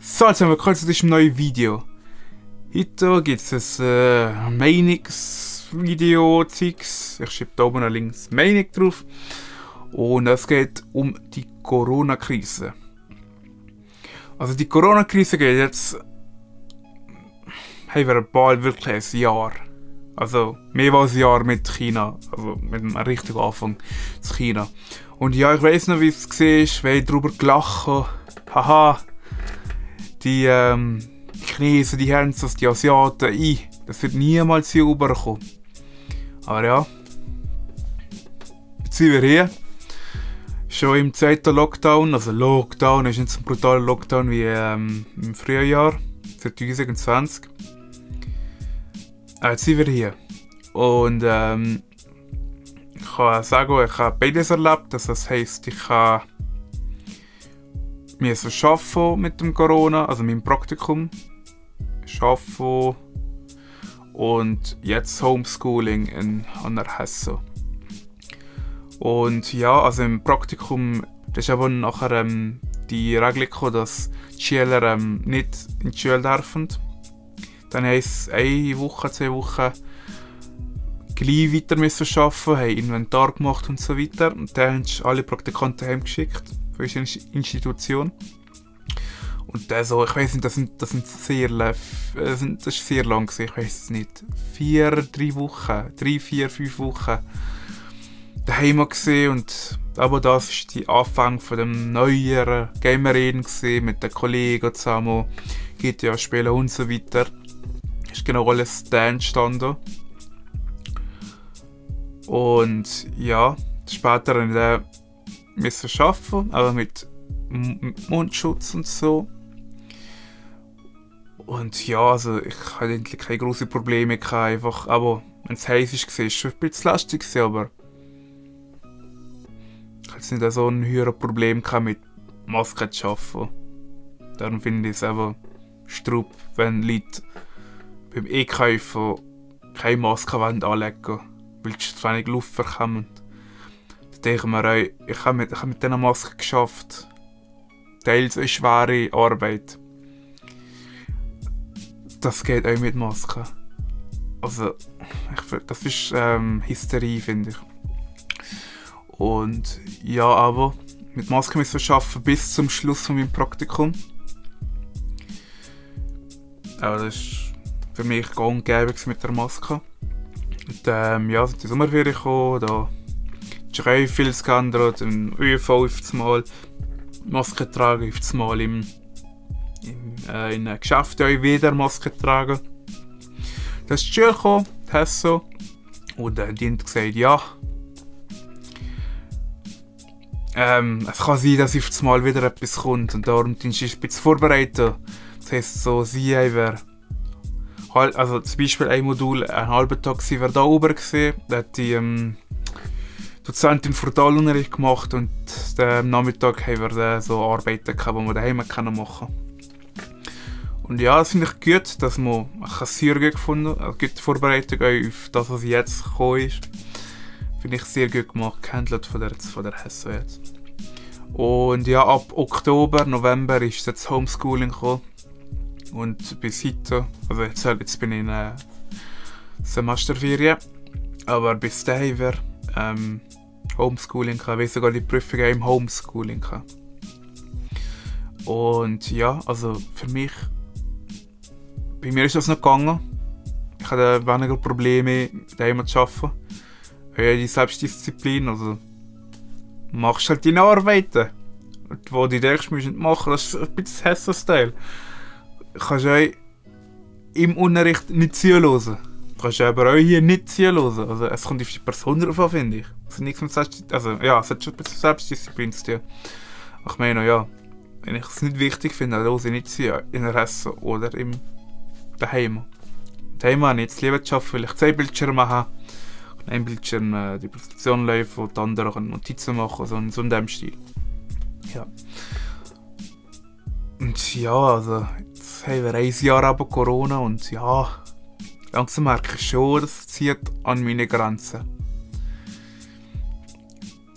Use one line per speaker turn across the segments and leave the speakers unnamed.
So, jetzt haben wir kurz zu diesem neuen Video. Heute gibt es ein Meinungsvideo, Zeugs. Ich schreibe da oben links Meinung drauf. Und es geht um die Corona-Krise. Also die Corona-Krise geht jetzt... haben wir bald wirklich ein Jahr. Also mehr als ein Jahr mit China. Also mit einem richtigen Anfang zu China. Und ja, ich weiss noch, wie es war, weil ich darüber gelacht habe. Haha. Die Chinesen, die haben es, die Asiaten, das wird niemals hier rüberkommen. Aber ja, jetzt sind wir hier. Schon im zweiten Lockdown, also Lockdown ist nicht so ein brutaler Lockdown wie im Frühjahr 2020. Jetzt sind wir hier. Und ich kann sagen, ich habe beides erlebt. Das heisst, ich habe arbeiten mit dem Corona, also meinem Praktikum. Arbeiten und jetzt Homeschooling an der Hesse. Und ja, also im Praktikum ist aber nachher die Regel gekommen, dass die Schüler nicht in die Schule dürfen. Dann heisst es 1 Woche, 2 Wochen gleich weiter müssen arbeiten, haben Inventar gemacht und so weiter. Und dann haben sie alle Praktikanten heimgeschickt von unserer Institution. Und dann so, ich weiss nicht, das ist sehr lang gewesen, ich weiss es nicht. 3 Wochen, 3, 4, 5 Wochen daheim gesehen. Und aber das war der Anfang von dem neueren Gamer-Reden mit den Kollegen zusammen, GTA spielen und so weiter. Ist genau alles da entstanden. Und ja, später musste ich arbeiten, aber mit Mundschutz und so. Und ja, also ich hatte eigentlich keine grossen Probleme einfach, aber wenn es heiß war, war es schon ein bisschen lästig, aber ich hatte nicht so ein höheres Problem mit Masken zu arbeiten. Darum finde ich es einfach Strub, wenn Leute beim Einkaufen keine Maske anlegen wollen, weil es zu wenig Luft bekommen. Da denke ich mir auch, ich habe mit dieser Maske geschafft. Teils eine schwere Arbeit. Das geht auch mit Masken. Also, das ist Hysterie, finde ich. Und ja, aber mit Masken müssen wir arbeiten bis zum Schluss von meinem Praktikum. Aber das ist für mich gang und gäbe mit der Maske. Und ja, sind die Sommerferien gekommen, da ist auch viel geändert, im ÖV auf Mal Maske tragen, auf Mal in Geschäften auch wieder Maske tragen. Da ist die Schule gekommen, die Hesse, und die haben gesagt, ja, es kann sein, dass auf Mal wieder etwas kommt und darum sind sie ein bisschen vorbereitet. Das heisst, so, sie haben also zum Beispiel ein Modul, einen halben Tag waren wir da oben gesehen, da hat die Dozentin Frontalunterricht gemacht und am Nachmittag haben wir dann so Arbeiten gehabt, die wir daheim machen können. Und ja, das finde ich gut, dass man sehr gut gefunden hat, eine gute Vorbereitung auf das, was jetzt gekommen ist. Finde ich sehr gut gemacht, gehandelt von der Hesse jetzt. Und ja, ab Oktober, November ist jetzt Homeschooling gekommen. Und bis heute, also jetzt bin ich in Semesterferien, aber bis dahin wäre Homeschooling gehabt, weil sogar die Prüfungen im Homeschooling gehabt. Und ja, also für mich, bei mir ist das noch gegangen. Ich hatte weniger Probleme, daheim zu arbeiten. Ja, die Selbstdisziplin, also machst halt deine Arbeiten. Und wo du denkst, du musst nicht machen, das ist ein bisschen Hesse-Style. Du kannst auch im Unterricht nicht zuhören. Du kannst aber auch hier nicht zuhören. Also es kommt auf die Person drauf an, finde ich. Es hat nichts mit also ja, es hat schon ein bisschen Selbstdisziplin zu tun. Ich meine, ja, wenn ich es nicht wichtig finde, dann höre ich nicht zu in der Hesse oder im daheim. Daheim habe ich jetzt lieber zu arbeiten, weil ich 2 Bildschirme habe. Und ein Bildschirm die Präsentation läuft und die anderen Notizen machen, so in dem Stil. Ja. Und ja, also jetzt haben wir 1 Jahr aber Corona und ja, langsam merke ich schon, das zieht an meine Grenzen.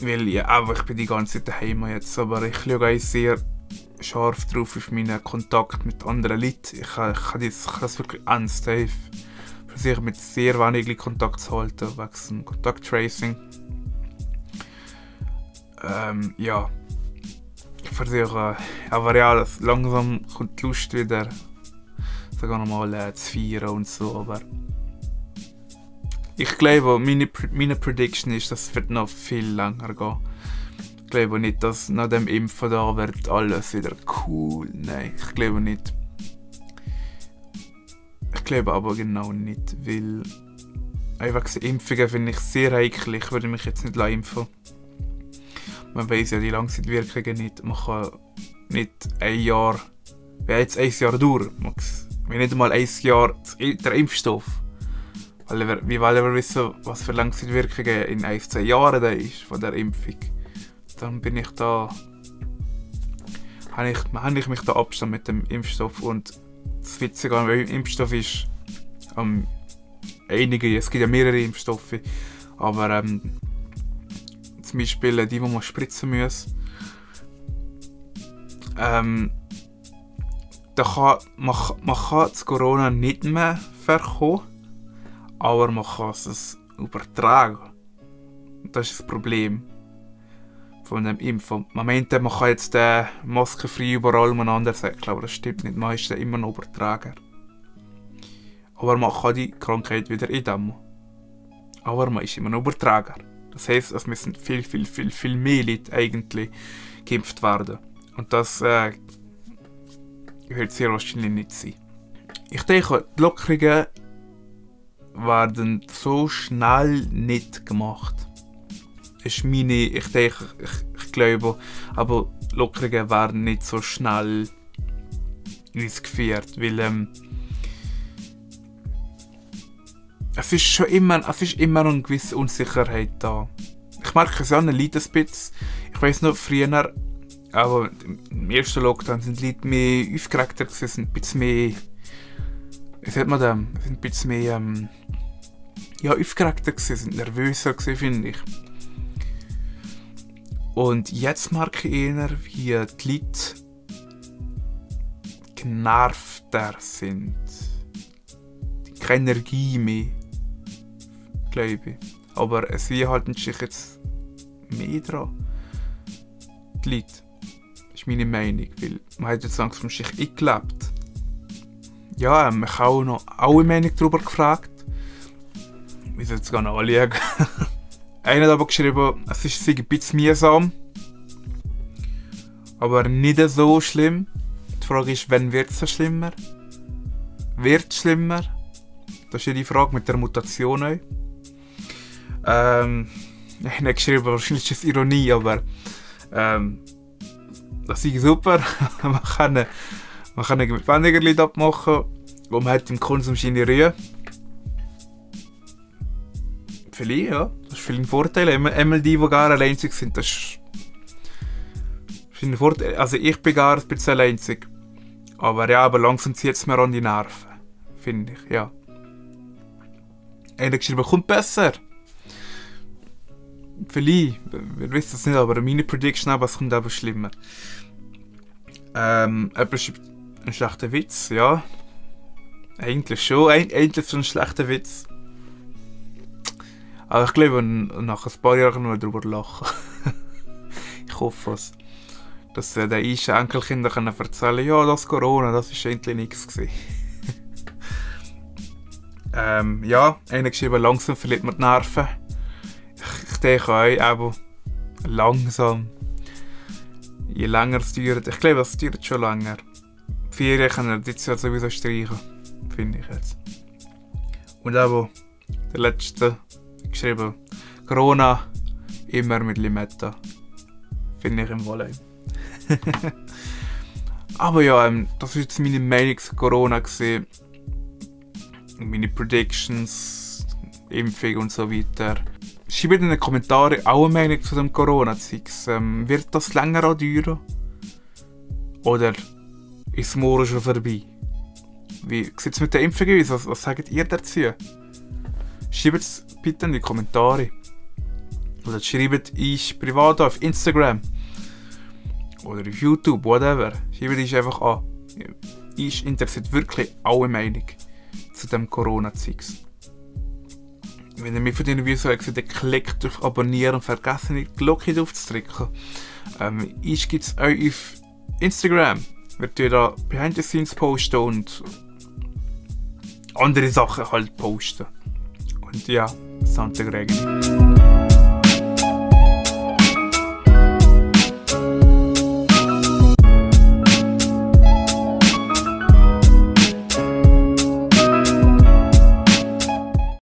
Weil ja, ich bin die ganze Zeit daheim jetzt, aber ich schaue auch sehr scharf drauf auf meinen Kontakt mit anderen Leuten. Ich kann das wirklich ernst. Ich versuche mit sehr wenigen Kontakt zu halten, wegen Kontakttracing. Ja. Ich versuche, aber ja, das langsam kommt die Lust wieder, sogar nochmal zu feiern und so, aber ich glaube, meine Prediction ist, das wird noch viel länger gehen. Ich glaube nicht, dass nach dem Impfen da wird alles wieder cool. Nein, ich glaube nicht. Ich glaube aber genau nicht, weil einfach Impfungen finde ich sehr heikel. Ich würde mich jetzt nicht impfen. Man weiß ja die Langzeitwirkungen nicht. Man kann nicht ein Jahr, wenn jetzt ein Jahr durch, wenn nicht einmal ein Jahr der Impfstoff. Wie wollen wir wissen, was für Langzeitwirkungen in 1-2 Jahren da ist von der Impfung. Dann bin ich da, habe ich mich da Abstand mit dem Impfstoff. Und das Witzige an dem Impfstoff ist, es gibt ja mehrere Impfstoffe, aber zum Beispiel die man spritzen muss, man kann das Corona nicht mehr bekommen, aber man kann es übertragen. Das ist das Problem von dem Impfen. Man meint, man kann jetzt maskenfrei überall umeinander säckeln, aber das stimmt nicht. Man ist immer noch Übertrager. Aber man kann die Krankheit wieder eindämmen. Aber man ist immer noch Übertrager. Das heisst, es müssen viel mehr Leute eigentlich geimpft werden. Und das wird sehr wahrscheinlich nicht sein. Ich denke, die Lockerungen werden so schnell nicht gemacht. Das ist ich glaube, aber Lockerungen werden nicht so schnell eingeführt, weil es ist immer noch eine gewisse Unsicherheit da. Ich merke es ja an den Leuten ein bisschen. Ich weiss noch, früher, aber im ersten Lockdown sind die Leute mehr aufgeregter gewesen, ein bisschen mehr, wie sagt man das? Sind ein bisschen mehr aufgeregter gewesen, sind nervöser gewesen, finde ich. Und jetzt merke ich eher, wie die Leute genervter sind. Keine Energie mehr, glaube ich. Aber sie halten sich jetzt mehr dran. Die Leute. Das ist meine Meinung, weil man hat jetzt langsam sich eingelebt. Ja, ich habe auch noch alle Meinung darüber gefragt. Wir sollen jetzt gar nicht anschauen. Einer hat aber geschrieben, es ist ein bisschen mühsam, aber nicht so schlimm. Die Frage ist, wann wird es schlimmer? Wird es schlimmer? Das ist ja die Frage mit der Mutation. Ich habe geschrieben, wahrscheinlich ist es Ironie, aber das ist super. man kann mit weniger Leuten abmachen und man hat im Konsum seine Ruhe. Vielleicht, ja. Das ist ein Vorteil. Einmal die gar alleinzig sind, das ist ein Vorteil. Also ich bin gar ein bisschen alleinzig. Aber ja, aber langsam zieht es mir an die Nerven. Finde ich, ja. Einer geschrieben, kommt besser. Vielleicht, wir wissen es nicht, aber meine Prediction aber es kommt aber schlimmer. Jemand schreibt einen schlechten Witz, ja. Eigentlich schon, eigentlich so ein schlechter Witz. Aber ich glaube, nach ein paar Jahren noch darüber lachen. Ich hoffe es. Dass den Enkelkindern können erzählen, ja, das Corona, das war eigentlich nichts gewesen. Ja, einer geschrieben, langsam verliert man die Nerven. Ich denke auch, aber langsam. Je länger es dauert, ich glaube, es dauert schon länger. Die Ferien können wir dieses Jahr sowieso streichen, finde ich jetzt. Und aber der letzte geschrieben, Corona immer mit Limetta. Finde ich im Wolle. Aber ja, das war jetzt meine Meinung zu Corona gewesen. Meine Predictions, Impfung und so weiter. Schreibt in den Kommentaren auch eine Meinung zu dem Corona-Zeugs. Wird das länger andauern? Oder ist es morgen schon vorbei? Wie sieht es mit der Impfung aus? Was sagt ihr dazu? Schreibt es bitte in die Kommentare. Oder schreibt ich privat auf Instagram. oder auf YouTube, whatever. Schreibt uns einfach an. Uns interessiert wirklich alle Meinung zu dem Corona-Zeugs. Wenn ihr mehr von diesen Videos seht, dann klickt auf Abonnieren und vergesst nicht, die Glocke aufzudrücken. Uns gibt es auch auf Instagram. Wir tun da Behind the Scenes posten und andere Sachen halt posten. Und ja, Santa Gregor.